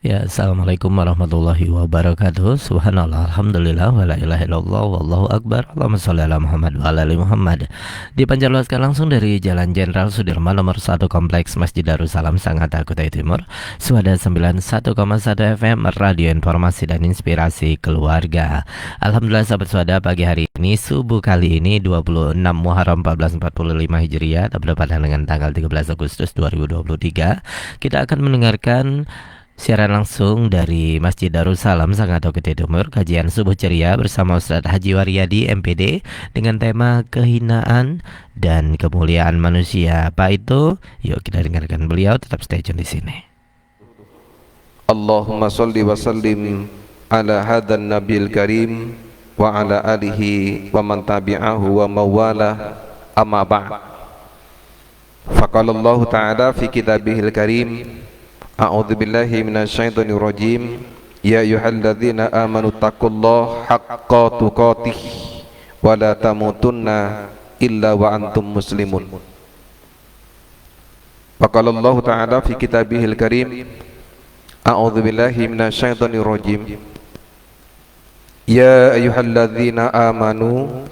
Ya, assalamualaikum warahmatullahi wabarakatuh. Subhanallah, alhamdulillah, wa la ilaha illallah, wallahu akbar. Allahumma sholli ala Muhammad wa ala ali Muhammad. Dipancarluaskan langsung dari Jalan Jenderal Sudirman nomor 1 Kompleks Masjid Darussalam Sangatta Kutai Timur. Suada 91,1 FM Radio Informasi dan Inspirasi Keluarga. Alhamdulillah sahabat suada, pagi hari ini subuh kali ini 26 Muharram 1445 Hijriah bertepatan dengan tanggal 13 Agustus 2023. Kita akan mendengarkan siaran langsung dari Masjid Darussalam Sangatta Kutai Timur, kajian subuh ceria bersama Ustadz Haji Waryadi MPD dengan tema kehinaan dan kemuliaan manusia. Apa itu? Yuk kita dengarkan beliau, tetap stay tune di sini. Allahumma sholli wa sallim ala hadan nabiyil karim wa ala alihi wa man tabi'ahu wa mawala amma ba'd. Faqala Allah ta'ala fi kitabihil karim, a'udzu billahi minasyaitonir rajim, ya ayyuhalladzina amanu taqullaha haqqa tuqatih wa la tamutunna illa wa antum muslimun. Faqala Allah ta'ala fi kitabihil karim, a'udzu billahi minasyaitonir rajim, ya ayyuhalladzina amanu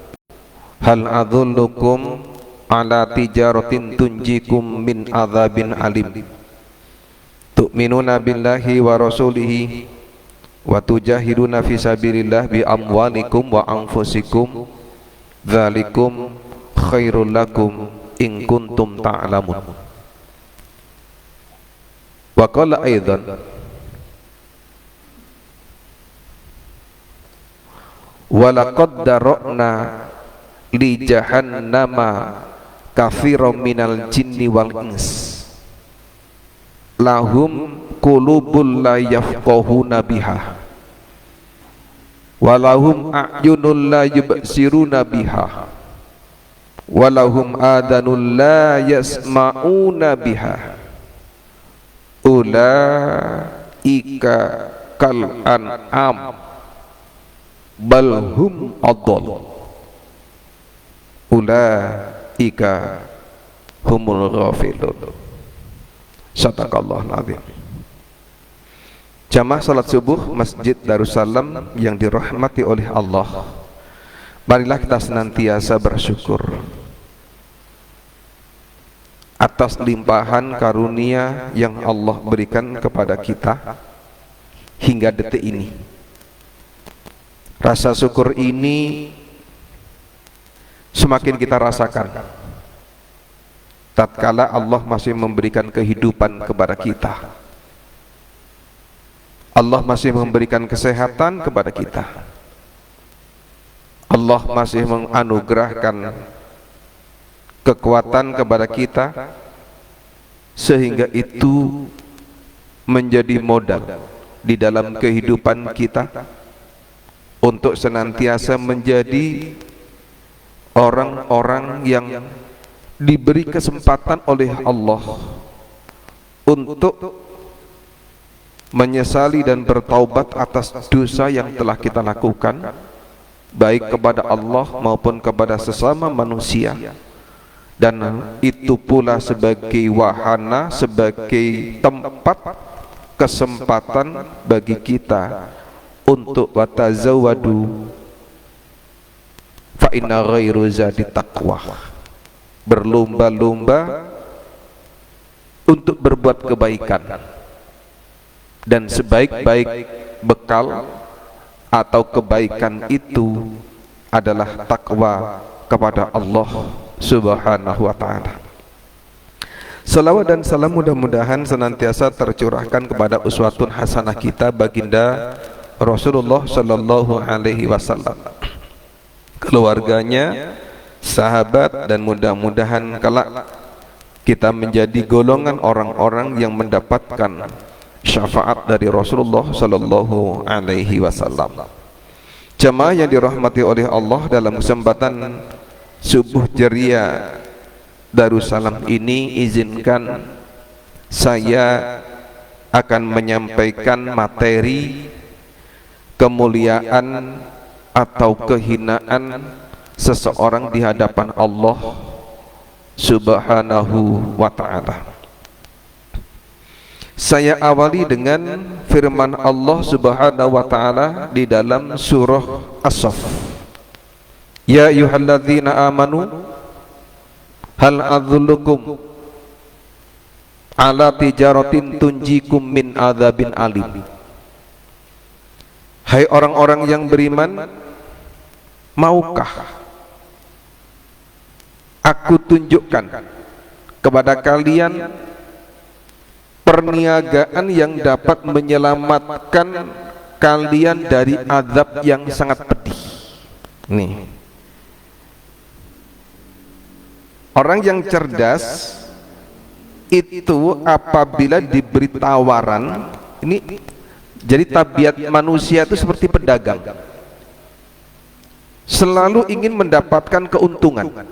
hal adullukum ala tijaratin tunjikum min adzabin alim tu'minuna billahi wa rasulihi wa tujahiduna fi sabilillah bi amwalikum wa anfusikum dzalikum khairul lakum in kuntum ta'lamun. Wa qala aidan wa laqad darana li jahannama katsiran minal jinni wal ins lahum qulubul la yafqahuna biha walahum a'yunul la yubsiruna biha walahum adanul la yasma'una biha ulaika kal an'am bal hum adall ulaika humul ghafilun. Sadaqallahul azim. Jamaah salat subuh Masjid Darussalam yang dirahmati oleh Allah, marilah kita senantiasa bersyukur atas limpahan karunia yang Allah berikan kepada kita hingga detik ini. Rasa syukur ini semakin kita rasakan tatkala Allah masih memberikan kehidupan kepada kita, Allah masih memberikan kesehatan kepada kita, Allah masih menganugerahkan kekuatan kepada kita, sehingga itu menjadi modal di dalam kehidupan kita untuk senantiasa menjadi orang-orang yang diberi kesempatan oleh Allah untuk menyesali dan bertaubat atas dosa yang telah kita lakukan, baik kepada Allah maupun kepada sesama manusia, dan itu pula sebagai wahana, sebagai tempat kesempatan bagi kita untuk watazawwadu fa inna ghairu zadi taqwa, berlomba-lomba untuk berbuat kebaikan, dan sebaik-baik bekal atau kebaikan itu adalah takwa kepada Allah Subhanahu wa ta'ala. Salawat dan salam mudah-mudahan senantiasa tercurahkan kepada uswatun hasanah kita baginda Rasulullah sallallahu alaihi wasallam, keluarganya, sahabat, dan mudah-mudahan kelak kita menjadi golongan orang-orang yang mendapatkan syafaat dari Rasulullah sallallahu alaihi wasallam. Jemaah yang dirahmati oleh Allah, dalam kesempatan subuh ceria Darussalam ini izinkan saya akan menyampaikan materi kemuliaan atau kehinaan seseorang di hadapan Allah Subhanahu wa ta'ala. Saya awali dengan firman Allah Subhanahu wa taala di dalam surah As-Saff. Ya ayyuhalladzina amanu hal adullukum ala tijaratin tunjikum min adzabin alim. Hai orang-orang yang beriman, maukah aku tunjukkan kepada kalian perniagaan yang dapat menyelamatkan kalian dari azab yang sangat pedih. Nih, orang yang cerdas itu apabila diberi tawaran, ini jadi tabiat manusia itu seperti pedagang, selalu ingin mendapatkan keuntungan,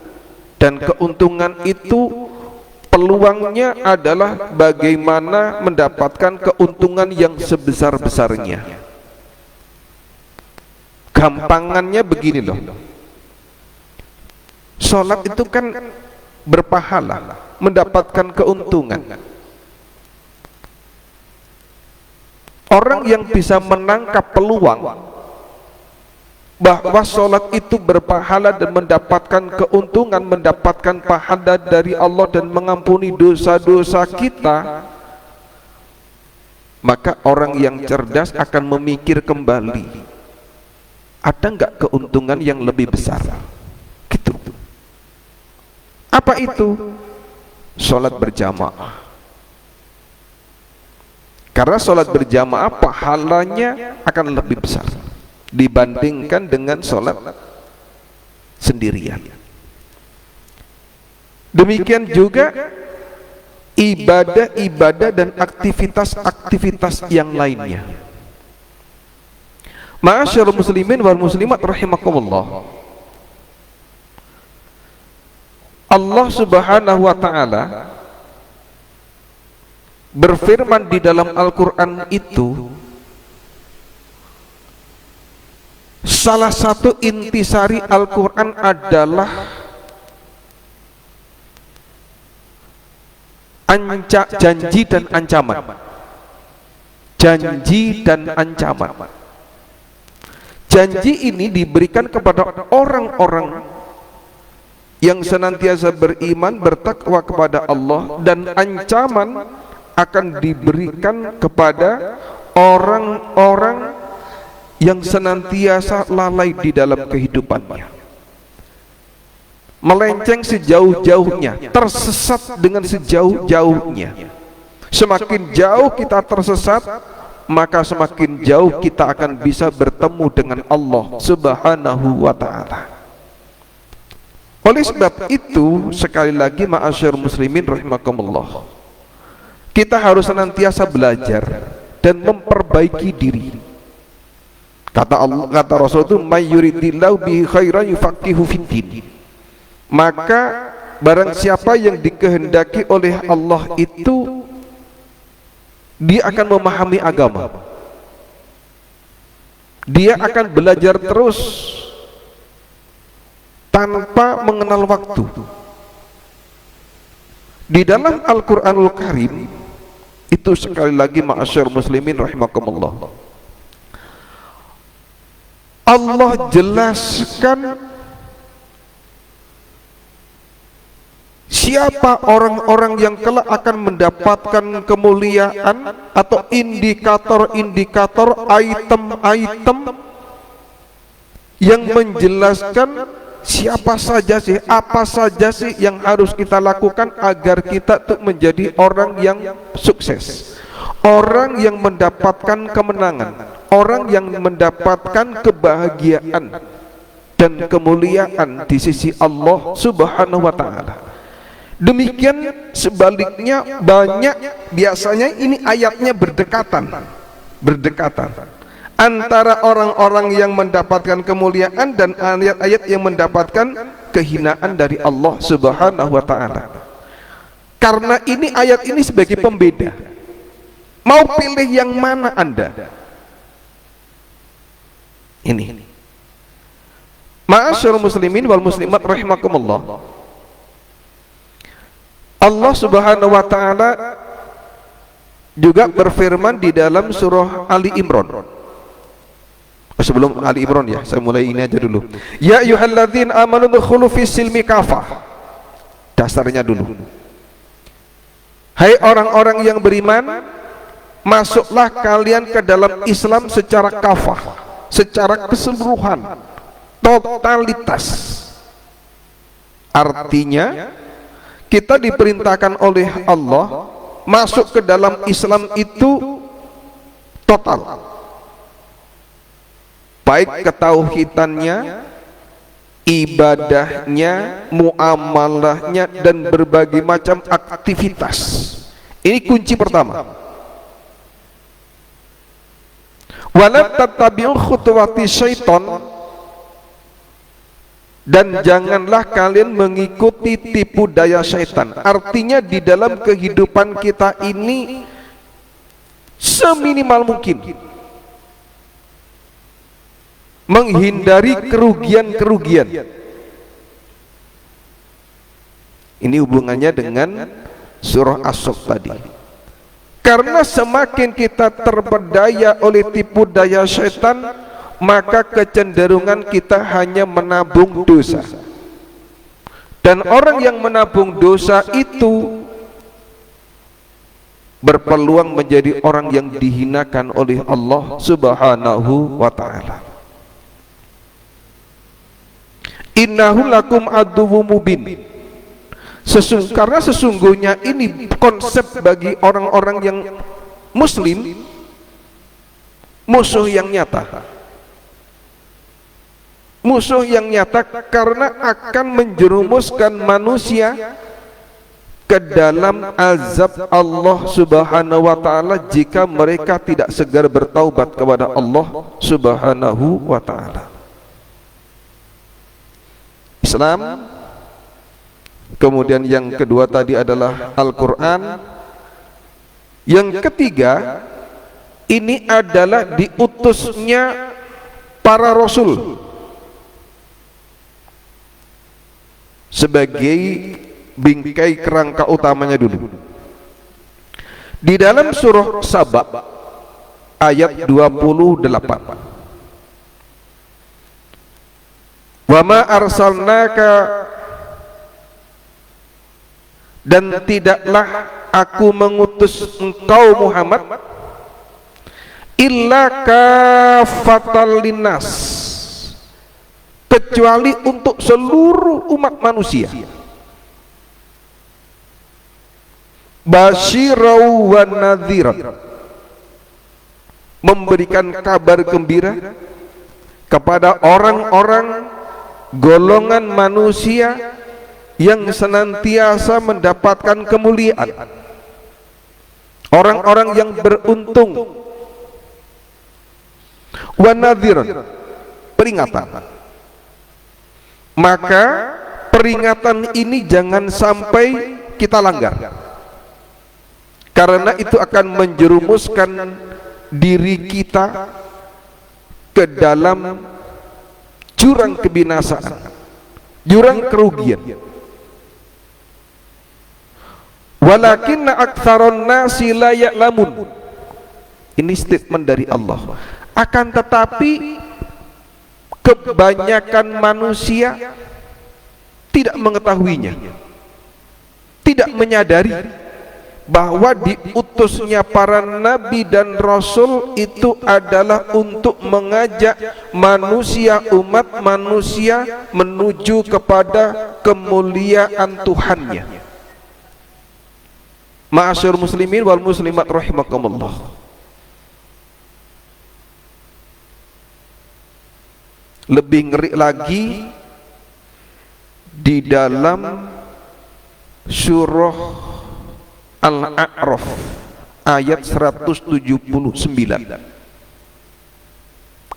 dan keuntungan itu peluangnya adalah bagaimana mendapatkan keuntungan yang sebesar-besarnya. Gampangannya begini loh, sholat itu kan berpahala, mendapatkan keuntungan. Orang yang bisa menangkap peluang bahwa sholat itu berpahala dan mendapatkan keuntungan, mendapatkan pahala dari Allah dan mengampuni dosa-dosa kita, maka orang yang cerdas akan memikir kembali, ada enggak keuntungan yang lebih besar? Gitu. Apa itu? Sholat berjamaah. Karena sholat berjamaah pahalanya akan lebih besar dibandingkan dengan sholat sendirian. Demikian juga ibadah-ibadah dan aktivitas-aktivitas yang lainnya. Ma'asyiral muslimin wal muslimat rahimakumullah, Allah Subhanahu wa taala berfirman di dalam Al-Quran itu, salah satu intisari Al-Quran adalah janji dan ancaman. Janji dan ancaman. Janji ini diberikan kepada orang-orang yang senantiasa beriman, bertakwa kepada Allah, dan ancaman akan diberikan kepada orang-orang yang senantiasa lalai di dalam kehidupannya, melenceng sejauh-jauhnya, tersesat dengan sejauh-jauhnya. Semakin jauh kita tersesat, maka semakin jauh kita akan bisa bertemu dengan Allah Subhanahu wa ta'ala. Oleh sebab itu, sekali lagi ma'asyar muslimin rahimakumullah, kita harus senantiasa belajar dan memperbaiki diri. Kata Rasul itu, may yuridillahu bihi khairan yufaqihu fiddin. Maka barang siapa yang dikehendaki oleh Allah itu, dia akan memahami agama, dia akan belajar terus tanpa mengenal waktu. Di dalam Al-Quranul Karim itu, sekali lagi ma'asyar muslimin rahimakumullah, Allah jelaskan siapa orang-orang yang kelak akan mendapatkan kemuliaan, atau indikator-indikator, item-item yang menjelaskan siapa saja sih, apa saja sih yang harus kita lakukan agar kita tuh menjadi orang yang sukses, orang yang mendapatkan kemenangan, orang yang mendapatkan kebahagiaan dan kemuliaan di sisi Allah Subhanahu wa ta'ala. Demikian sebaliknya, banyak biasanya ini ayatnya berdekatan antara orang-orang yang mendapatkan kemuliaan dan ayat-ayat yang mendapatkan kehinaan dari Allah Subhanahu wa ta'ala. Karena ini, ayat ini sebagai pembeda. Mau pilih yang mana Anda? Ini. Ma'asyarul muslimin wal muslimat rahimakumullah, Allah Subhanahu wa ta'ala juga berfirman di dalam surah Ali Imran. Sebelum Ali Imran ya, saya mulai ini aja dulu. Ya ayyuhalladzina amanu dkhulu fis silmi kafah. Dasarnya dulu. Hai orang-orang yang beriman, masuklah kalian ke dalam Islam secara kafah, secara keseluruhan, totalitas. Artinya kita diperintahkan oleh Allah masuk ke dalam Islam itu total, baik ketauhidannya, ibadahnya, muamalahnya, dan berbagai macam aktivitas. Ini kunci pertama. Wala tattabi'u khutuwati syaiton, dan janganlah kalian mengikuti tipu daya syaitan. Artinya di dalam kehidupan kita ini seminimal mungkin menghindari kerugian-kerugian. Ini hubungannya dengan surah As-Saff tadi. Karena semakin kita terpedaya oleh tipu daya syaitan, maka kecenderungan kita hanya menabung dosa. Dan orang yang menabung dosa itu berpeluang menjadi orang yang dihinakan oleh Allah Subhanahu wa ta'ala. Innahu lakum aduwwum mubin. Karena sesungguhnya ini konsep bagi orang-orang yang muslim, musuh yang nyata. Musuh yang nyata karena akan menjerumuskan manusia ke dalam azab Allah Subhanahu wa ta'ala jika mereka tidak segera bertaubat kepada Allah Subhanahu wa ta'ala. Islam. Kemudian yang kedua tadi adalah Al-Quran. Yang ketiga, ini adalah diutusnya para rasul sebagai bingkai kerangka utamanya dulu. Di dalam surah Saba ayat 28, wa ma arsalnaka, dan tidaklah aku mengutus engkau Muhammad illa kafatal linnas, kecuali untuk seluruh umat manusia, basyirau wa nadhiran, memberikan kabar gembira kepada orang-orang golongan manusia yang senantiasa mendapatkan kemuliaan, orang-orang yang beruntung. Wa nadhiran, peringatan. Maka peringatan ini jangan sampai kita langgar, karena itu akan menjerumuskan diri kita ke dalam jurang kebinasaan, jurang kerugian. Walakinna aktsaron nasi la ya'lamun. Ini statement dari Allah. Akan tetapi kebanyakan manusia tidak mengetahuinya, tidak menyadari bahwa diutusnya para nabi dan rasul itu adalah untuk mengajak manusia, umat manusia menuju kepada kemuliaan Tuhannya. Ma'asyur muslimin wal muslimat rahimakumullah. Lebih ngeri lagi di dalam surah Al-A'raf ayat 179.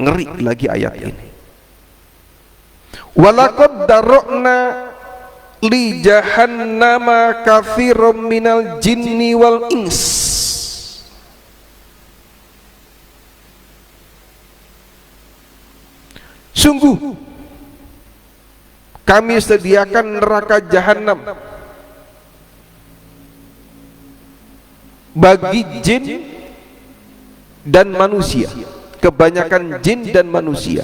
Ngeri lagi ayat ini. Walaqad darokna li jahannama katsiran minal jinni wal ins. Sungguh kami sediakan neraka jahanam bagi jin dan manusia, kebanyakan jin dan manusia.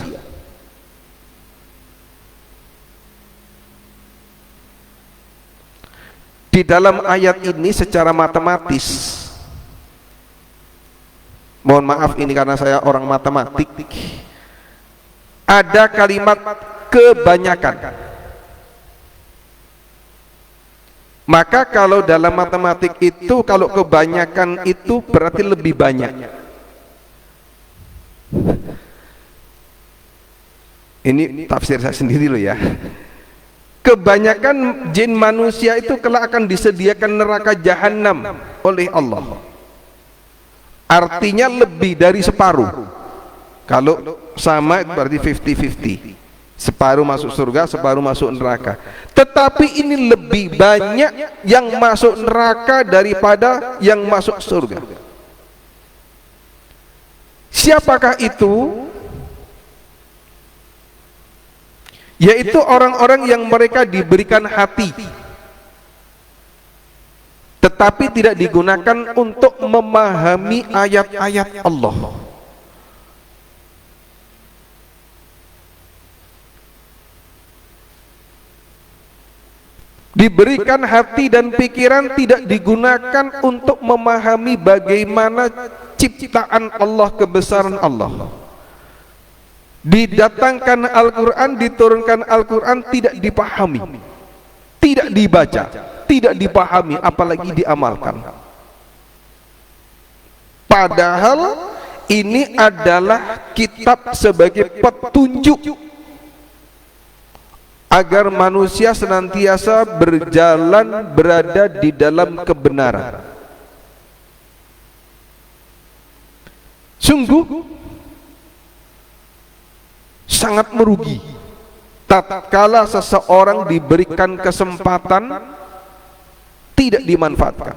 Di dalam ayat ini secara matematis, mohon maaf ini karena saya orang matematik, ada kalimat kebanyakan. Maka kalau dalam matematik itu, kalau kebanyakan itu berarti lebih banyak. Ini tafsir saya sendiri loh ya. Kebanyakan jin manusia itu kelak akan disediakan neraka jahanam oleh Allah. Artinya lebih dari separuh. Kalau sama itu berarti 50-50. Separuh masuk surga, separuh masuk neraka. Tetapi ini lebih banyak yang masuk neraka daripada yang masuk surga. Siapakah itu? Yaitu orang-orang yang mereka diberikan hati, tetapi tidak digunakan untuk memahami ayat-ayat Allah. Diberikan hati dan pikiran, tidak digunakan untuk memahami bagaimana ciptaan Allah, kebesaran Allah. Didatangkan Al-Quran, diturunkan Al-Quran, tidak dipahami, tidak dibaca, tidak dipahami, apalagi diamalkan. Padahal ini adalah kitab sebagai petunjuk agar manusia senantiasa berjalan, berada di dalam kebenaran. Sungguh sangat merugi tatkala seseorang diberikan kesempatan tidak dimanfaatkan.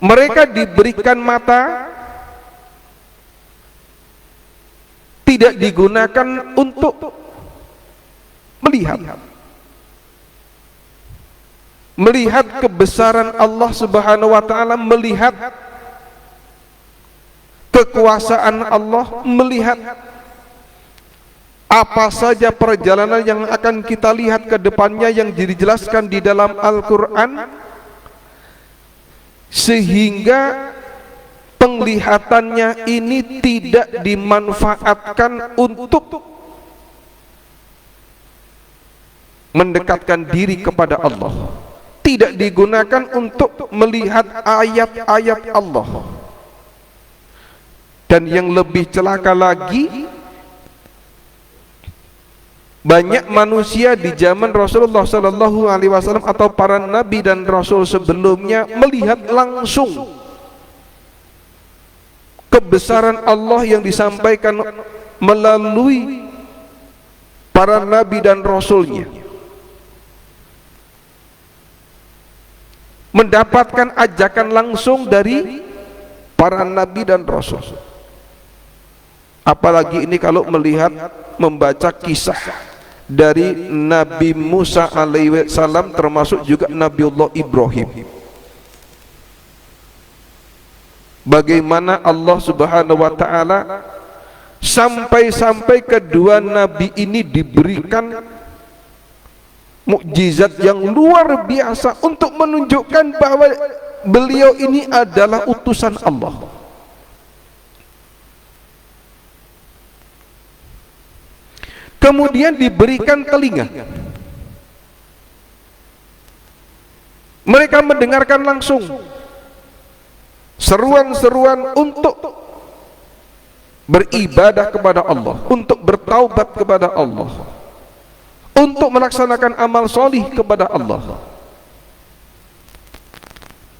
Mereka diberikan mata, tidak digunakan untuk melihat kebesaran Allah Subhanahu wa taala, melihat kekuasaan Allah, melihat apa saja perjalanan yang akan kita lihat ke depannya yang dijelaskan di dalam Al-Quran, sehingga penglihatannya ini tidak dimanfaatkan untuk mendekatkan diri kepada Allah, tidak digunakan untuk melihat ayat-ayat Allah. Dan yang lebih celaka lagi, banyak manusia di zaman Rasulullah Sallallahu Alaihi Wasallam atau para nabi dan rasul sebelumnya melihat langsung kebesaran Allah yang disampaikan melalui para nabi dan rasulnya, mendapatkan ajakan langsung dari para nabi dan rasul. Apalagi ini kalau melihat, membaca kisah dari Nabi Musa alaihi salam, termasuk juga Nabiullah Ibrahim. Bagaimana Allah Subhanahu wa taala sampai-sampai kedua nabi ini diberikan mukjizat yang luar biasa untuk menunjukkan bahwa beliau ini adalah utusan Allah. Kemudian diberikan telinga, mereka mendengarkan langsung seruan-seruan untuk beribadah kepada Allah, untuk bertaubat kepada Allah, untuk melaksanakan amal solih kepada Allah.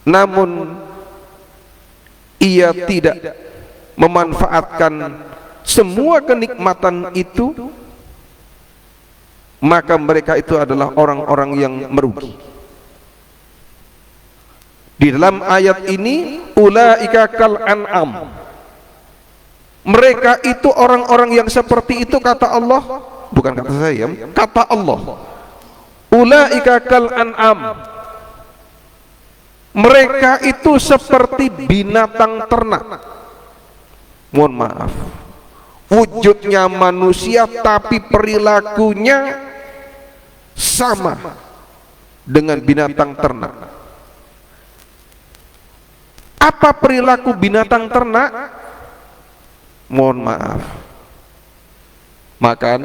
Namun ia tidak memanfaatkan semua kenikmatan itu, maka mereka itu adalah orang-orang yang merugi. Di dalam ayat ini, ulaika kal an'am, mereka itu orang-orang yang seperti itu, kata Allah, bukan kata saya, kata Allah. Ulaika kal an'am, Mereka itu seperti binatang ternak. Mohon maaf, wujudnya manusia tapi perilakunya sama dengan binatang ternak. Apa perilaku binatang ternak? Mohon maaf, makan,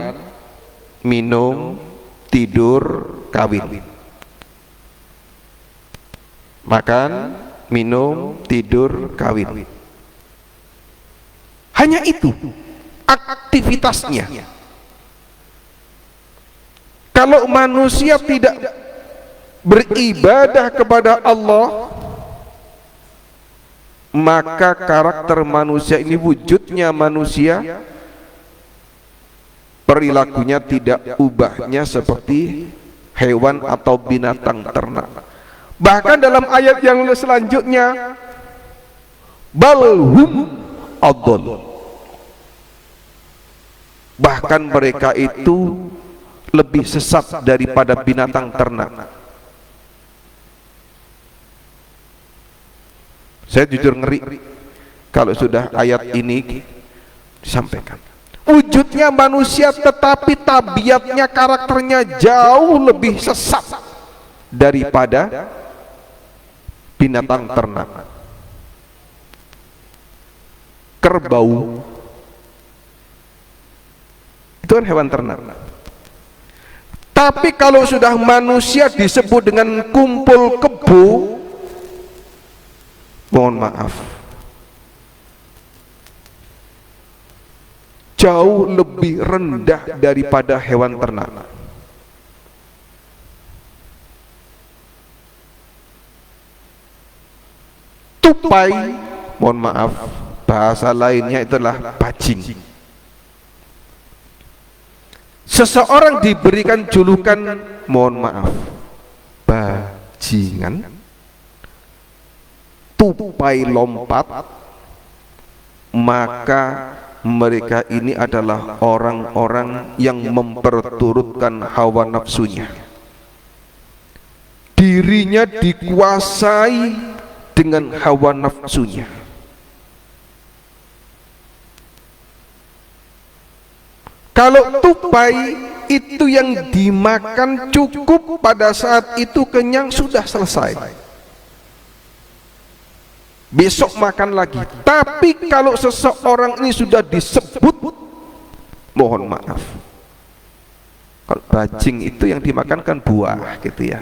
minum, tidur, kawin. Makan, minum, tidur, kawin. Hanya itu aktivitasnya. Kalau manusia tidak beribadah kepada Allah, maka karakter manusia ini, wujudnya manusia, perilakunya tidak ubahnya seperti hewan atau binatang ternak. Bahkan dalam ayat yang selanjutnya, balhum adall, bahkan mereka itu lebih sesat daripada binatang ternak. Saya jujur ngeri kalau sudah ayat ini disampaikan. Wujudnya manusia tetapi tabiatnya, karakternya jauh lebih sesat daripada binatang ternak. Kerbau itu kan hewan ternak. Tapi kalau sudah manusia disebut dengan kumpul kebo, mohon maaf, jauh lebih rendah daripada hewan ternak. Tupai, mohon maaf, bahasa lainnya itulah bajing. Seseorang diberikan julukan, mohon maaf, bajingan, tupai lompat, maka mereka ini adalah orang-orang yang memperturutkan hawa nafsunya. Dirinya dikuasai dengan hawa nafsunya. Kalau tupai itu yang dimakan cukup pada saat itu, kenyang, sudah selesai, besok makan lagi. Tapi kalau seseorang ini sudah disebut, mohon maaf, kalau bajing itu yang dimakan kan buah gitu ya,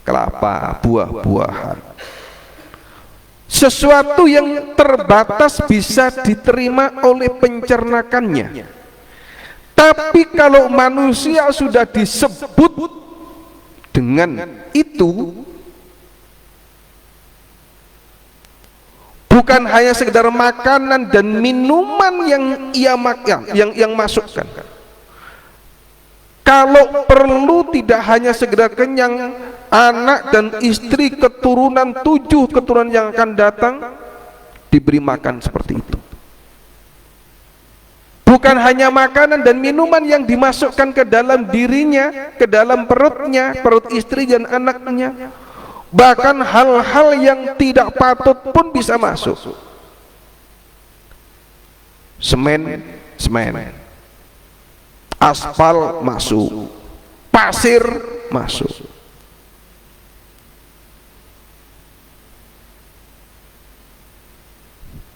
kelapa, buah-buahan, sesuatu yang terbatas bisa diterima oleh pencernakannya. Tapi kalau manusia sudah disebut dengan itu, bukan hanya sekedar makanan dan minuman yang ia makan, yang masukkan. Kalau perlu tidak hanya sekedar kenyang, anak dan istri, keturunan, 7 keturunan yang akan datang diberi makan seperti itu. Bukan hanya makanan dan minuman yang dimasukkan ke dalam dirinya, ke dalam perutnya, perut istri dan anaknya, bahkan hal-hal yang tidak patut pun bisa masuk. Semen, aspal masuk, pasir masuk.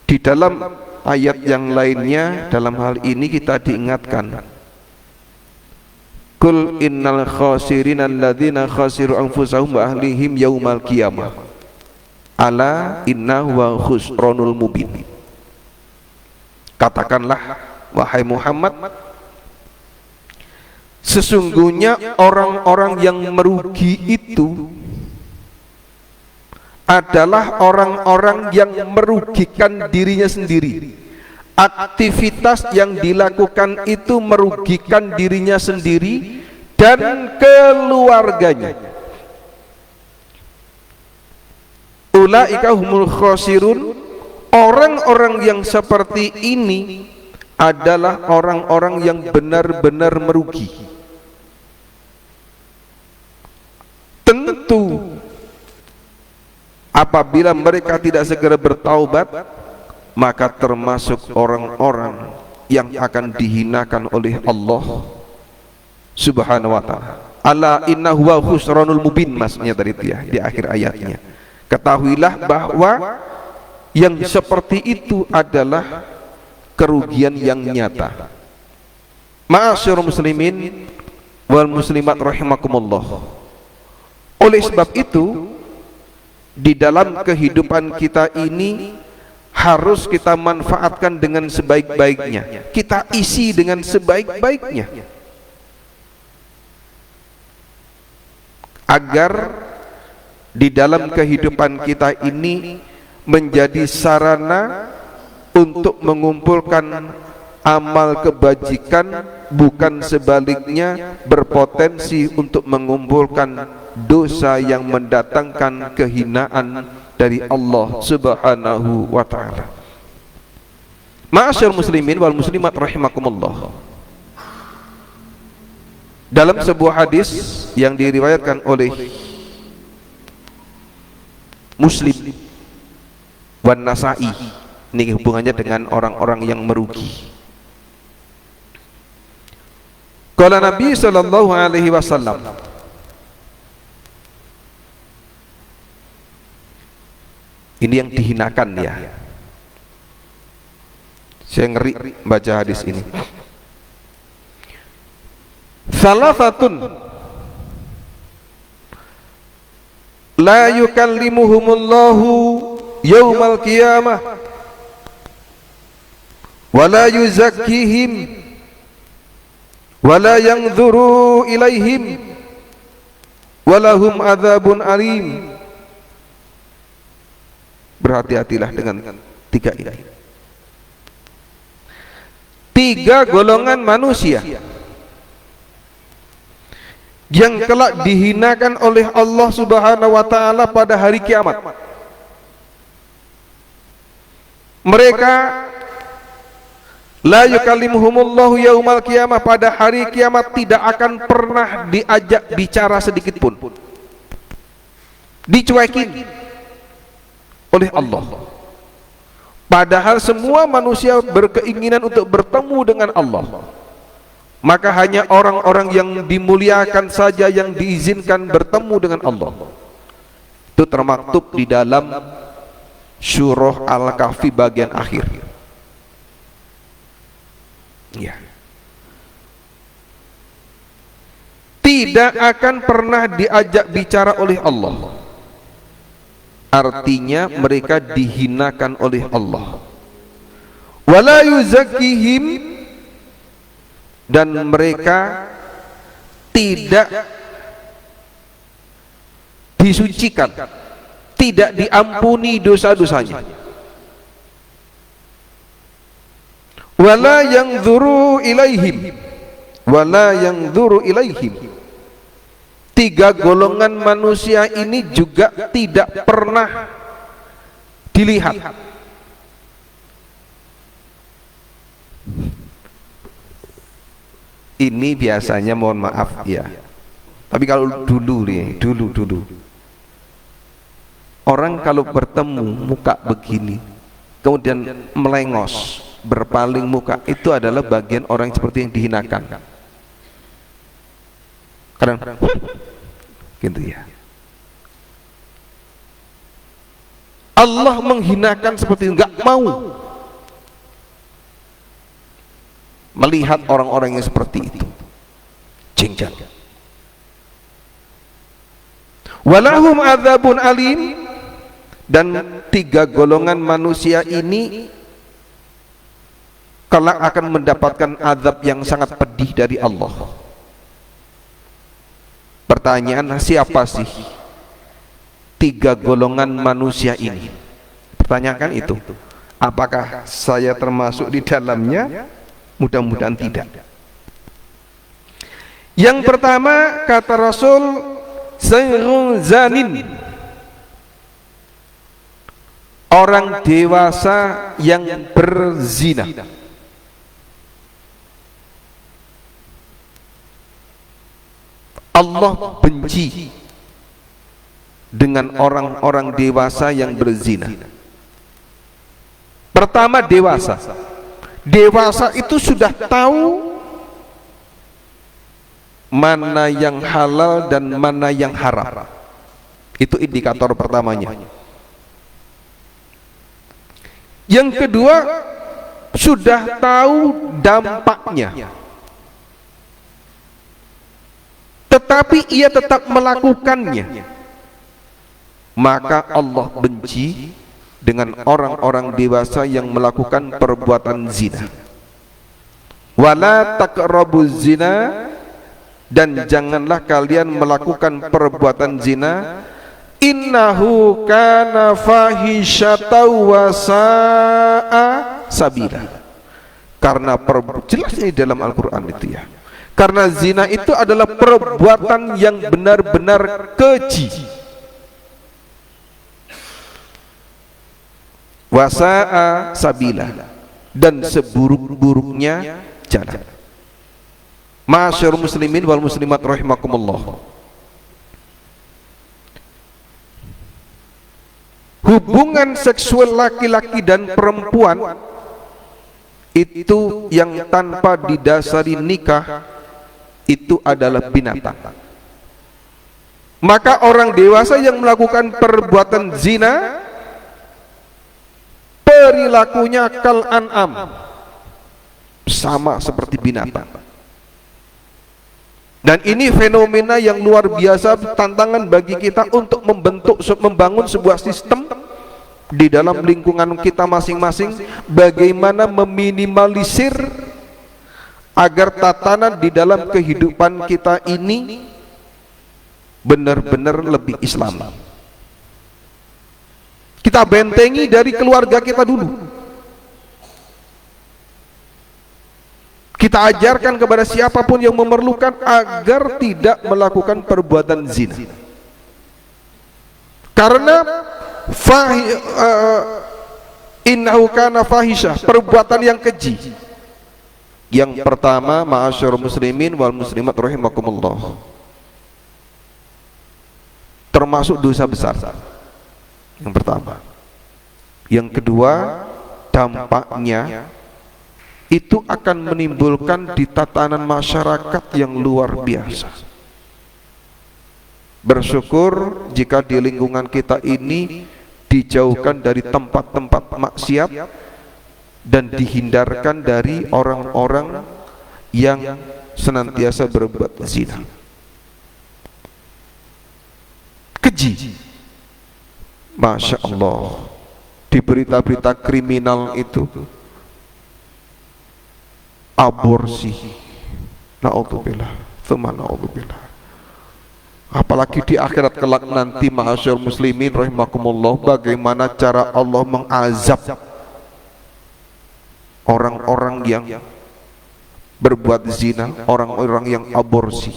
Di dalam ayat yang lainnya, dalam hal ini kita diingatkan, Kul innal khasirina alladzina khasiru anfusahum wa ahlihim yaumal qiyamah ala innahu wa khusranul mubin. Katakanlah, wahai Muhammad, sesungguhnya orang-orang yang merugi itu adalah orang-orang yang merugikan dirinya sendiri. Aktivitas yang dilakukan itu merugikan dirinya sendiri dan keluarganya. Ulaika humul khasirun. Orang-orang yang seperti ini adalah orang-orang yang benar-benar merugi. Tentu apabila mereka tidak segera bertaubat, maka termasuk orang-orang yang akan dihinakan oleh Allah Subhanahu wa ta'ala. Ala innahu huwa khusranul mubin, maksudnya dari itu ya, di akhir ayatnya. Ketahuilah bahwa yang seperti itu adalah kerugian yang nyata. Ma'asyiral muslimin wal muslimat rahimakumullah. Oleh sebab itu, di dalam kehidupan kita ini harus kita manfaatkan dengan sebaik-baiknya, kita isi dengan sebaik-baiknya, agar di dalam kehidupan kita ini menjadi sarana untuk mengumpulkan amal kebajikan, bukan sebaliknya berpotensi untuk mengumpulkan dosa yang mendatangkan kehinaan dari Allah Subhanahu wa ta'ala. Ma'asyar muslimin wal muslimat rahimakumullah. Dalam sebuah hadis yang diriwayatkan oleh Muslim wan Nasa'i, ini hubungannya dengan orang-orang yang merugi. Qala Nabi sallallahu alaihi wasallam, ini yang dihinakan ya. Saya ngeri baca hadis ini. Salafatun la yukallimuhumullahu yaumal qiyamah wa la yuzakkihim wa la yanzuru ilaihim wa lahum adzabun alim. Berhati-hatilah dengan tiga ini. Tiga golongan manusia yang kelak dihinakan oleh Allah Subhanahu wa ta'ala pada hari kiamat. Mereka la yukallimuhumullahu yaumal qiyamah, pada hari kiamat tidak akan pernah diajak bicara sedikit pun, dicuekin oleh Allah. Padahal semua manusia berkeinginan untuk bertemu dengan Allah. Maka hanya orang-orang yang dimuliakan saja yang diizinkan bertemu dengan Allah. Itu termaktub di dalam surah Al-Kahfi bagian akhir. Ya. Tidak akan pernah diajak bicara oleh Allah. Artinya mereka dihinakan oleh Allah. Wala yuzakkihim, dan mereka tidak disucikan, tidak diampuni dosa-dosanya. Wala yanzuru ilaihim, wala yanzuru ilaihim. Tiga golongan manusia ini juga tidak pernah dilihat. Ini biasanya, mohon maaf ya, tapi kalau dulu nih, dulu orang kalau bertemu muka begini kemudian melengos, berpaling muka, itu adalah bagian orang seperti yang dihinakan. Kadang gitu ya. Allah menghinakan seperti itu, nggak mau melihat orang-orang yang seperti itu. Jengkel. Walahum adzabun alim, dan tiga golongan manusia ini kelak akan mendapatkan azab yang sangat pedih dari Allah. Pertanyaan, siapa sih tiga golongan manusia ini? Pertanyakan itu. Apakah saya termasuk di dalamnya? Mudah-mudahan tidak. Yang pertama, kata Rasul, sayrun zanin, orang dewasa yang berzina. Allah benci dengan orang-orang dewasa yang berzina. Pertama, dewasa. Dewasa itu sudah tahu mana yang halal dan mana yang haram. Itu indikator pertamanya. Yang kedua, sudah tahu dampaknya, tetapi ia tetap melakukannya. Maka Allah benci dengan orang-orang dewasa yang melakukan perbuatan zina. Wala taqrabuz zina, dan janganlah kalian melakukan perbuatan zina. Innahu kana fahisyata wa sa'a sabila. Karena jelas ini dalam Al-Quran itu ya. Karena zina itu adalah perbuatan yang benar-benar keji. Wa sa'a sabila, dan seburuk-buruknya jalan. Ma'asyarul muslimin wal muslimat rahimakumullah. Hubungan seksual laki-laki dan perempuan itu yang tanpa didasari nikah itu adalah binatang. Maka orang dewasa yang melakukan perbuatan zina perilakunya kal an'am, sama seperti binatang. Dan ini fenomena yang luar biasa, tantangan bagi kita untuk membangun sebuah sistem di dalam lingkungan kita masing-masing, bagaimana meminimalisir agar tatanan di dalam kehidupan kita ini benar-benar lebih Islam. Kita bentengi dari keluarga kita dulu. Kita ajarkan kepada siapapun yang memerlukan agar tidak melakukan perbuatan zina. Karena innahu kana fahisyah, perbuatan yang keji. Yang pertama, ma'asyarul muslimin wal muslimat rahimakumullah, termasuk dosa besar. Yang pertama. Yang kedua, dampaknya itu akan menimbulkan di tatanan masyarakat yang luar biasa. Bersyukur jika di lingkungan kita ini dijauhkan dari tempat-tempat maksiat dan dihindarkan dari orang-orang yang senantiasa berbuat zina. Keji, Masya Allah, di berita-berita kriminal itu aborsi, na'udzubillah, tsumma na'udzubillah. Apalagi di akhirat kelak nanti, ma'asyarul muslimin rahimakumullah, bagaimana cara Allah mengazab orang-orang yang berbuat zina, orang-orang yang aborsi.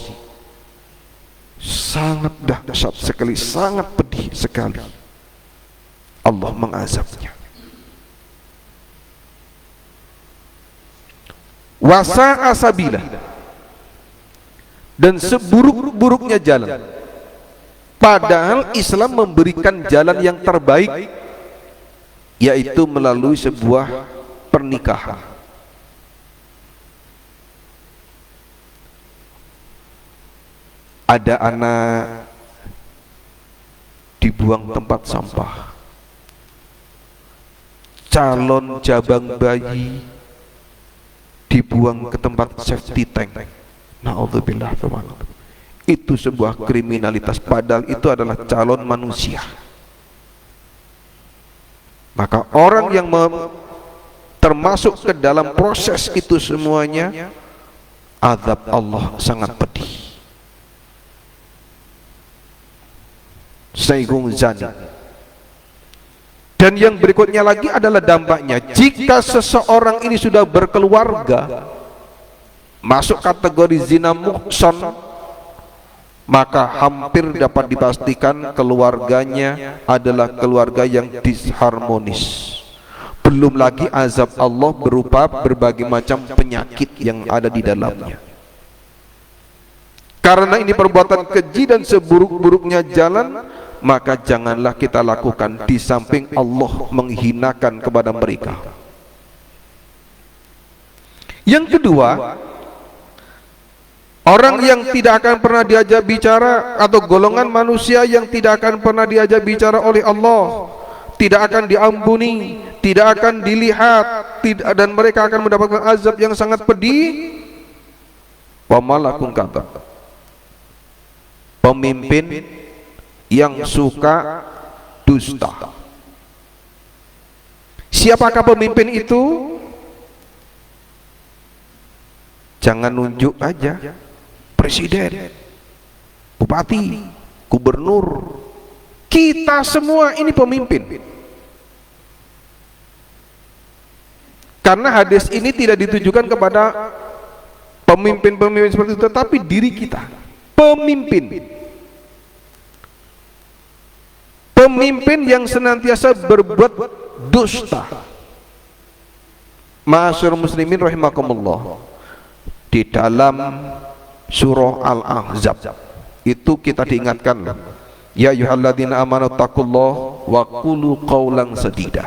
Sangat dahsyat sekali, sangat pedih sekali Allah mengazabnya. Wasa'a sabila, dan seburuk-buruknya jalan. Padahal Islam memberikan jalan yang terbaik, yaitu melalui sebuah pernikahan. Ada anak dibuang tempat sampah, calon jabang bayi dibuang ke tempat safety tank. Na'udzubillah. Itu sebuah kriminalitas, padahal itu adalah calon manusia. Maka orang yang termasuk ke dalam proses itu semuanya, azab Allah sangat pedih. Sayyigun zani. Dan yang berikutnya lagi adalah dampaknya. Jika seseorang ini sudah berkeluarga, masuk kategori zina muhsan, maka hampir dapat dipastikan keluarganya adalah keluarga yang disharmonis. Belum lagi azab Allah berupa berbagai macam penyakit yang ada di dalamnya. Karena ini perbuatan keji dan seburuk-buruknya jalan, maka janganlah kita lakukan di samping Allah menghinakan kepada mereka. Yang kedua, orang yang tidak akan pernah diajak bicara, atau golongan manusia yang tidak akan pernah diajak bicara oleh Allah, tidak akan diampuni, tidak akan dilihat, dan mereka akan mendapatkan azab yang sangat pedih. Wa malakun kata, pemimpin yang suka dusta. Siapakah pemimpin itu? Jangan nunjuk aja presiden, bupati, gubernur. Kita semua ini pemimpin. Karena hadis ini tidak ditujukan kepada pemimpin-pemimpin seperti itu, tetapi diri kita, pemimpin. Pemimpin yang senantiasa berbuat dusta. Ma'asyiral muslimin rahimakumullah, di dalam surah Al-Ahzab itu kita diingatkan, ya ayyuhalladzina amanu taqullaha wa qulu qawlan sadida.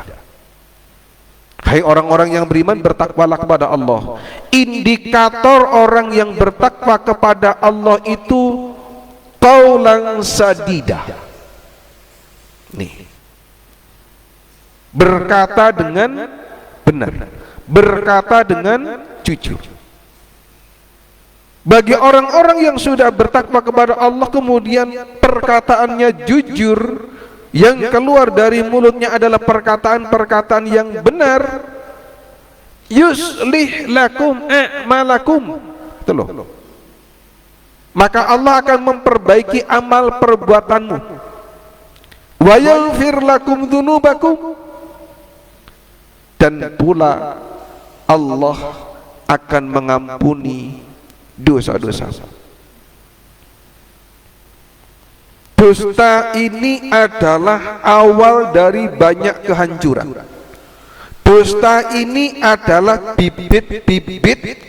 Hai orang-orang yang beriman, bertakwalah kepada Allah. Indikator orang yang bertakwa kepada Allah itu qawlan sadida. Nih, berkata dengan benar, berkata dengan jujur. Bagi orang-orang yang sudah bertakwa kepada Allah, kemudian perkataannya jujur, yang keluar dari mulutnya adalah perkataan-perkataan yang benar, yuslih lakum a'malakum, itu loh. Maka Allah akan memperbaiki amal perbuatanmu. Wa yaghfir lakum dzunubakum, dan pula Allah akan mengampuni dosa-dosa. Dusta ini adalah awal dari banyak kehancuran. Dusta ini adalah bibit-bibit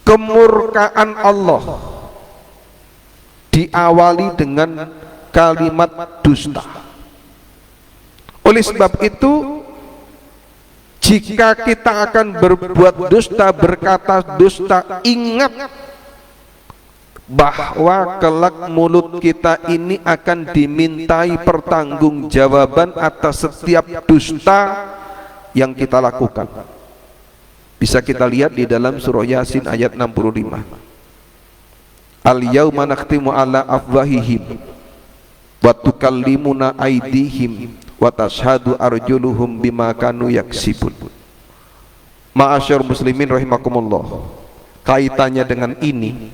kemurkaan Allah, diawali dengan kalimat dusta. Oleh sebab itu, jika kita akan berbuat dusta, berkata dusta, ingat bahwa kelak mulut kita ini akan dimintai pertanggungjawaban atas setiap dusta yang kita lakukan. Bisa kita lihat di dalam surah Yasin ayat 65. Al-yawma nakhtimu ala afwahihim wa tukallimuna aydihim wa tashhadu arjuluhum bima kanu yaksibun. Ma'asyar muslimin rahimakumullah, kaitannya dengan ini,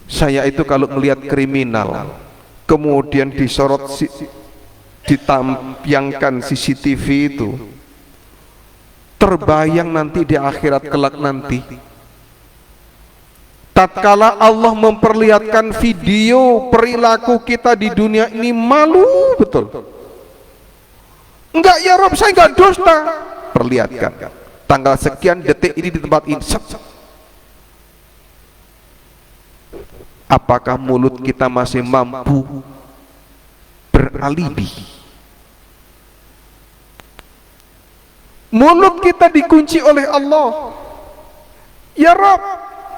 saya itu kalau melihat kriminal kemudian disorot, ditampilkan CCTV itu, terbayang nanti di akhirat kelak nanti, tatkala Allah memperlihatkan video perilaku kita di dunia ini, malu betul. Enggak ya Rob, saya enggak dusta. Perlihatkan tanggal sekian detik ini di tempat ini. Apakah mulut kita masih mampu beralibi? Mulut kita dikunci oleh Allah. Ya Rob,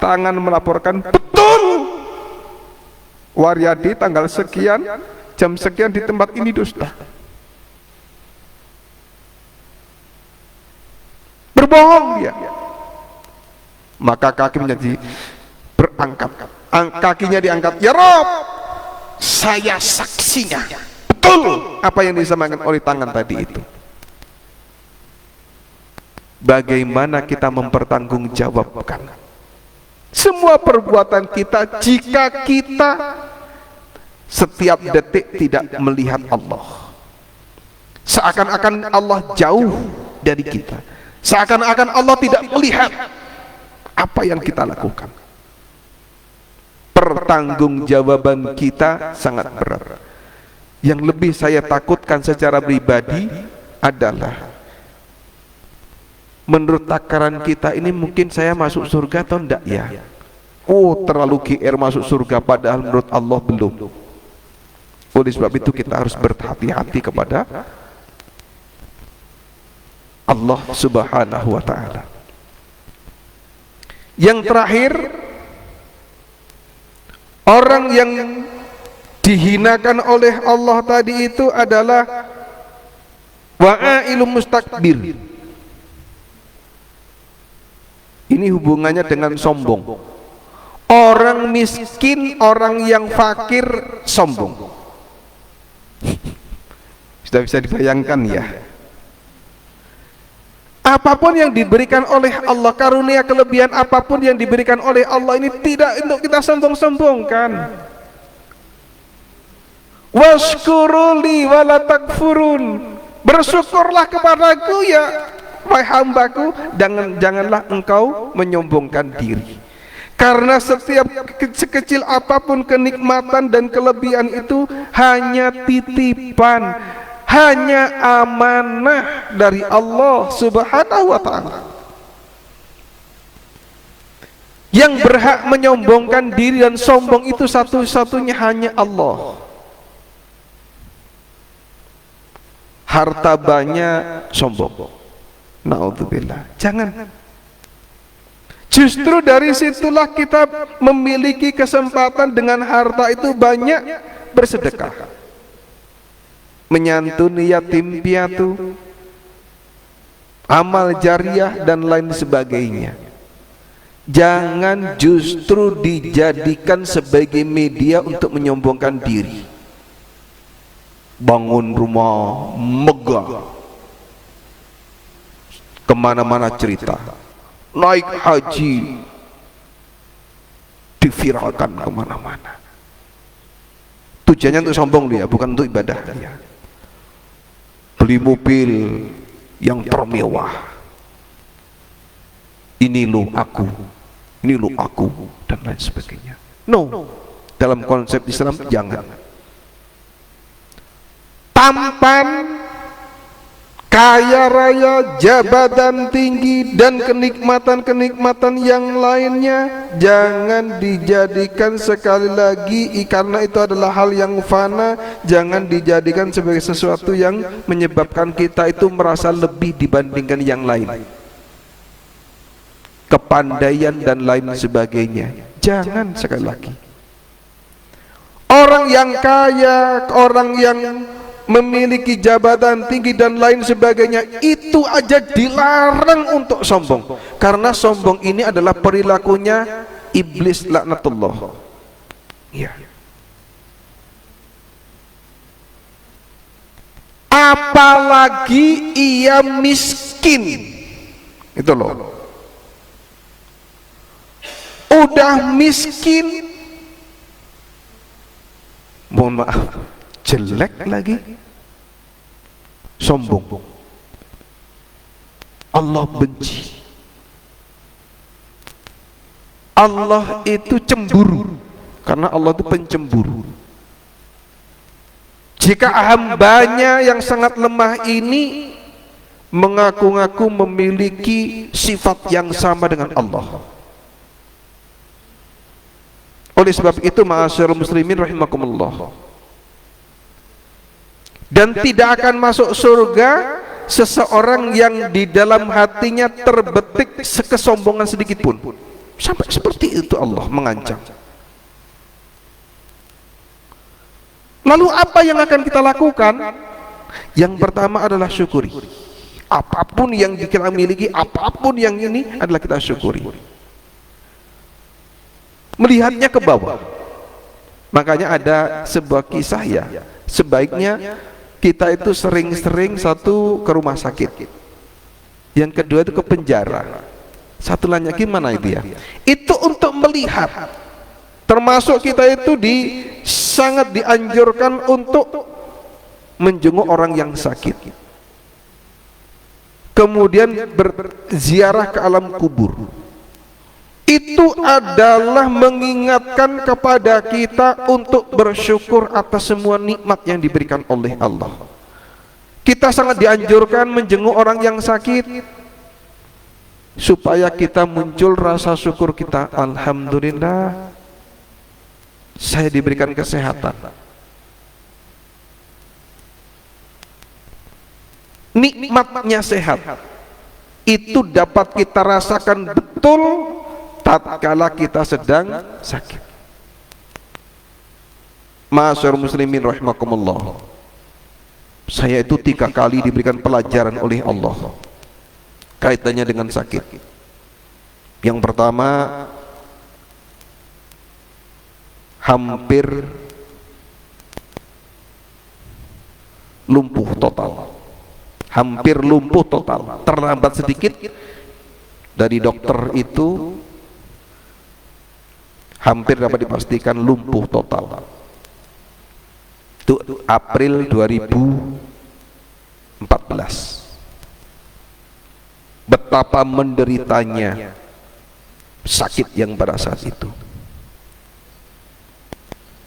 tangan melaporkan, betul Waryadi tanggal sekian jam sekian di tempat ini dusta. Berbohong dia. Maka kaki menjadi berangkat, kakinya diangkat. Ya Rob, saya saksinya, betul apa yang disampaikan oleh tangan tadi itu. Bagaimana kita mempertanggungjawabkan semua perbuatan kita jika kita setiap detik tidak melihat Allah? Seakan-akan Allah jauh dari kita, seakan-akan Allah tidak melihat apa yang kita lakukan. Pertanggungjawaban kita sangat berat. Yang lebih saya takutkan secara pribadi adalah, menurut takaran kita ini mungkin saya masuk surga atau enggak ya? oh terlalu GR masuk surga, padahal menurut Allah belum. Oleh sebab itu kita harus berhati-hati kepada Allah Subhanahu wa ta'ala. Yang terakhir, orang yang dihinakan oleh Allah tadi itu adalah wa'ailu mustakbir. Ini hubungannya dengan sombong. Orang miskin, orang yang fakir sombong. Sudah bisa dibayangkan ya. Apapun yang diberikan oleh Allah, karunia kelebihan apapun yang diberikan oleh Allah ini tidak untuk kita sombong-sombongkan. Washkuruli wala takfurun. Bersyukurlah kepadaku ya wahai hambaku, janganlah engkau menyombongkan diri. Karena setiap sekecil apapun kenikmatan dan kelebihan itu hanya titipan, hanya amanah dari Allah Subhanahu wa ta'ala. Yang berhak menyombongkan diri dan sombong itu satu-satunya hanya Allah. Harta banyak sombong, naudzubillah. Jangan. Justru dari situlah kita memiliki kesempatan dengan harta itu banyak bersedekah, menyantuni yatim piatu, amal jariah dan lain sebagainya. Jangan justru dijadikan sebagai media untuk menyombongkan diri. Bangun rumah megah, kemana-mana cerita, naik haji diviralkan kemana-mana. Tujuannya untuk sombong dia, bukan untuk ibadah dia. Beli mobil yang termewah, ini lo aku, ini lo aku, dan lain sebagainya. No, dalam konsep Islam jangan. Tampan, kaya raya, jabatan tinggi, dan kenikmatan-kenikmatan yang lainnya jangan dijadikan sekali lagi, karena itu adalah hal yang fana. Jangan dijadikan sebagai sesuatu yang menyebabkan kita itu merasa lebih dibandingkan yang lain, kepandaian dan lain sebagainya. Jangan sekali lagi. Orang yang kaya, orang yang memiliki jabatan tinggi dan lain sebagainya, itu aja dilarang untuk sombong, karena sombong ini adalah perilakunya iblis laknatullah. Ya. Apalagi ia miskin, itu loh. Udah miskin, mohon maaf, jelek lagi, sombong. Allah benci. Allah itu cemburu, karena Allah itu pencemburu. Jika hambanya yang sangat lemah ini mengaku-ngaku memiliki sifat yang sama dengan Allah. Oleh sebab itu, ma'asyiral muslimin rahimakumullah, dan tidak akan masuk surga seseorang yang di dalam hatinya terbetik kesombongan sedikit pun. Sampai seperti itu Allah mengancam. Lalu apa yang akan kita lakukan? Yang pertama adalah syukuri. Apapun yang kita miliki, apapun yang ini adalah kita syukuri. Melihatnya ke bawah. Makanya ada sebuah kisah ya, sebaiknya kita itu sering-sering, satu ke rumah sakit, yang kedua itu ke penjara, satu lagi mana itu ya, itu untuk melihat. Termasuk kita itu sangat dianjurkan untuk menjenguk orang yang sakit, kemudian berziarah ke alam kubur. Itu adalah mengingatkan kepada kita untuk bersyukur atas semua nikmat yang diberikan oleh Allah. Kita sangat dianjurkan menjenguk orang yang sakit, supaya kita muncul rasa syukur kita. Alhamdulillah, saya diberikan kesehatan. Nikmatnya sehat itu dapat kita rasakan betul tatkala kita sedang sakit. Ma'asyiral muslimin rahimakumullah, saya itu 3 kali diberikan pelajaran oleh Allah kaitannya dengan sakit. Yang pertama, hampir lumpuh total. Hampir lumpuh total. Terlambat sedikit dari dokter itu hampir dapat dipastikan lumpuh total. Itu April 2014. Betapa menderitanya sakit yang pada saat itu.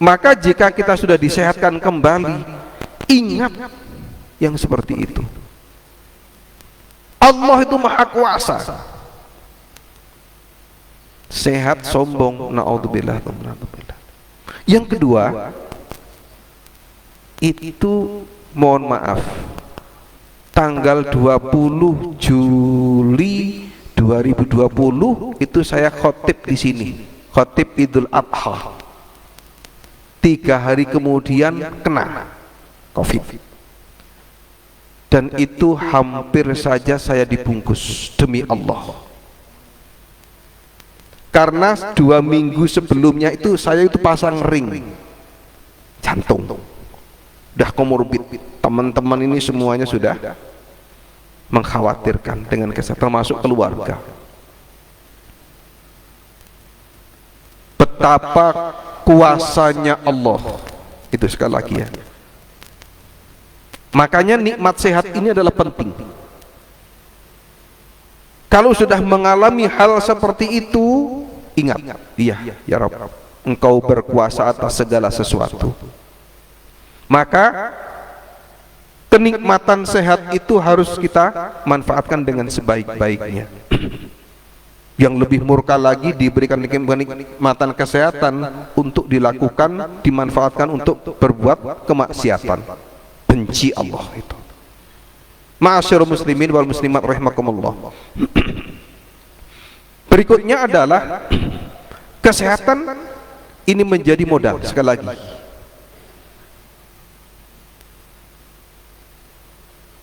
Maka jika kita sudah disehatkan kembali, ingat yang seperti itu. Allah itu maha kuasa. Sehat sombong, naudzubillah. Yang kedua, itu mohon maaf, tanggal 20 Juli 2020 itu saya khotib di sini, khotib Idul Adha. 3 hari kemudian kena COVID, dan itu hampir saja saya dibungkus demi Allah. Karena 2 minggu sebelumnya itu saya itu pasang ring jantung, udah komorbid. Teman-teman ini semuanya sudah mengkhawatirkan dengan kesehatan, termasuk keluarga. Betapa kuasanya Allah itu, sekali lagi ya. Makanya nikmat sehat ini adalah penting. Kalau sudah mengalami hal seperti itu, ingat, iya ya Rabb, Engkau berkuasa atas segala sesuatu. Maka kenikmatan sehat itu harus kita manfaatkan dengan sebaik-baiknya. Yang lebih murka lagi, diberikan kenikmatan kesehatan untuk dilakukan, dimanfaatkan untuk berbuat kemaksiatan. Benci Allah itu. Ma'asyiral muslimin wal muslimat rahimakumullah. Berikutnya adalah kesehatan ini menjadi modal. Sekali lagi,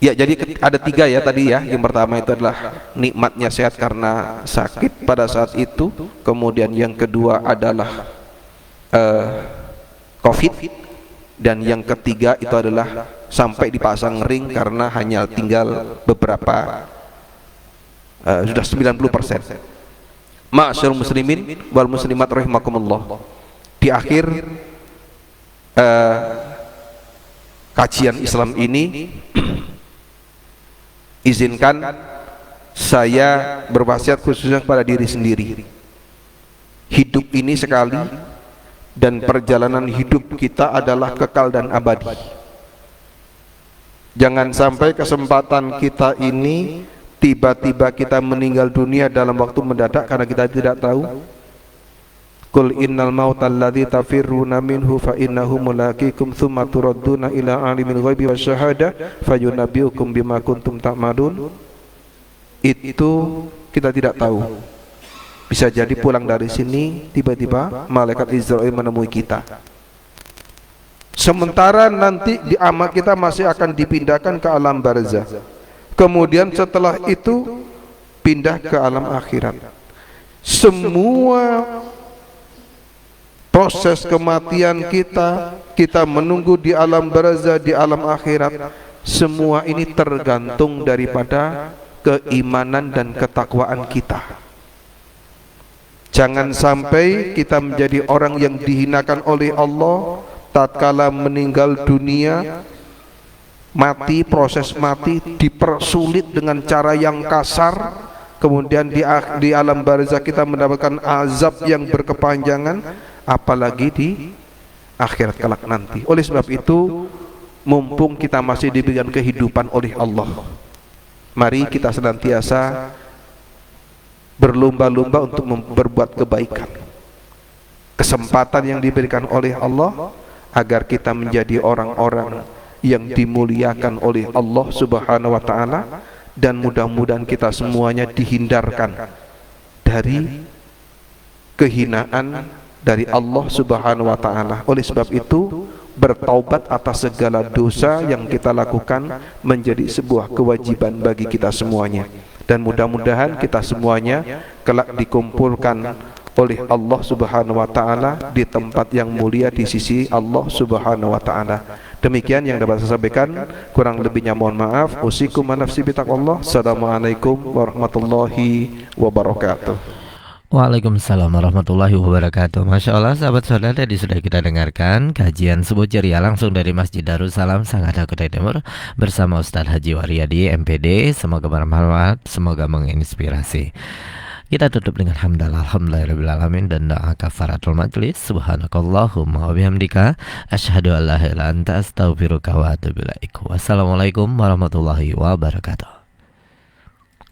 ya, jadi ada 3 ya tadi ya. Yang pertama itu adalah nikmatnya sehat karena sakit pada saat itu. Kemudian yang kedua adalah COVID. Dan yang ketiga itu adalah sampai dipasang ring karena hanya tinggal beberapa, sudah 90%. Ma'asyiral muslimin wal muslimat rahimakumullah. Di akhir kajian Islam ini, izinkan saya berwasiat khususnya kepada diri sendiri. Hidup ini sekali, dan perjalanan hidup kita adalah kekal dan abadi. Jangan sampai kesempatan kita ini tiba-tiba kita meninggal dunia dalam waktu mendadak karena kita tidak tahu. Qul innal mautal ladzi tafirruna minhu fa innahu mulaqikum tsumma turadduna ila alimil ghaibi wasyahadah fayunabbiukum bima kuntum ta'malun. Itu kita tidak tahu. Bisa jadi pulang dari sini tiba-tiba malaikat Israel menemui kita. Sementara nanti di amal kita masih akan dipindahkan ke alam barzah. Kemudian setelah itu pindah ke alam akhirat. Semua proses kematian kita menunggu di alam barzah, di alam akhirat, semua ini tergantung daripada keimanan dan ketakwaan kita. Jangan sampai kita menjadi orang yang dihinakan oleh Allah tatkala meninggal dunia, mati, proses mati dipersulit dengan cara yang kasar. Kemudian di alam barzah kita mendapatkan azab yang berkepanjangan, apalagi di akhirat kelak nanti. Oleh sebab itu, mumpung kita masih diberikan kehidupan oleh Allah, mari kita senantiasa berlomba-lomba untuk berbuat kebaikan. Kesempatan yang diberikan oleh Allah agar kita menjadi orang-orang yang dimuliakan oleh Allah Subhanahu wa taala, dan mudah-mudahan kita semuanya dihindarkan dari kehinaan dari Allah Subhanahu wa taala. Oleh sebab itu, bertaubat atas segala dosa yang kita lakukan menjadi sebuah kewajiban bagi kita semuanya. Dan mudah-mudahan kita semuanya kelak dikumpulkan oleh Allah Subhanahu wa taala di tempat yang mulia di sisi Allah Subhanahu wa taala. Demikian yang dapat saya sampaikan, kurang lebihnya mohon maaf. Usikum wa nafsi bitaqwallah. Assalamualaikum warahmatullahi wabarakatuh. Waalaikumsalam warahmatullahi wabarakatuh. Masya Allah, sahabat saudara, tadi sudah kita dengarkan kajian subuh ceria langsung dari Masjid Darussalam Sangatta Kutai Timur bersama Ustadz Haji Waryadi MPD. Semoga bermanfaat, semoga menginspirasi. Kita tutup dengan hamdalah alhamdulillahirabbil dan doa kafaratul majlis. Subhanakallahumma wa bihamdika asyhadu an la ilaha illa anta astaghfiruka wa atubu ilaik. Wassalamualaikum warahmatullahi wabarakatuh.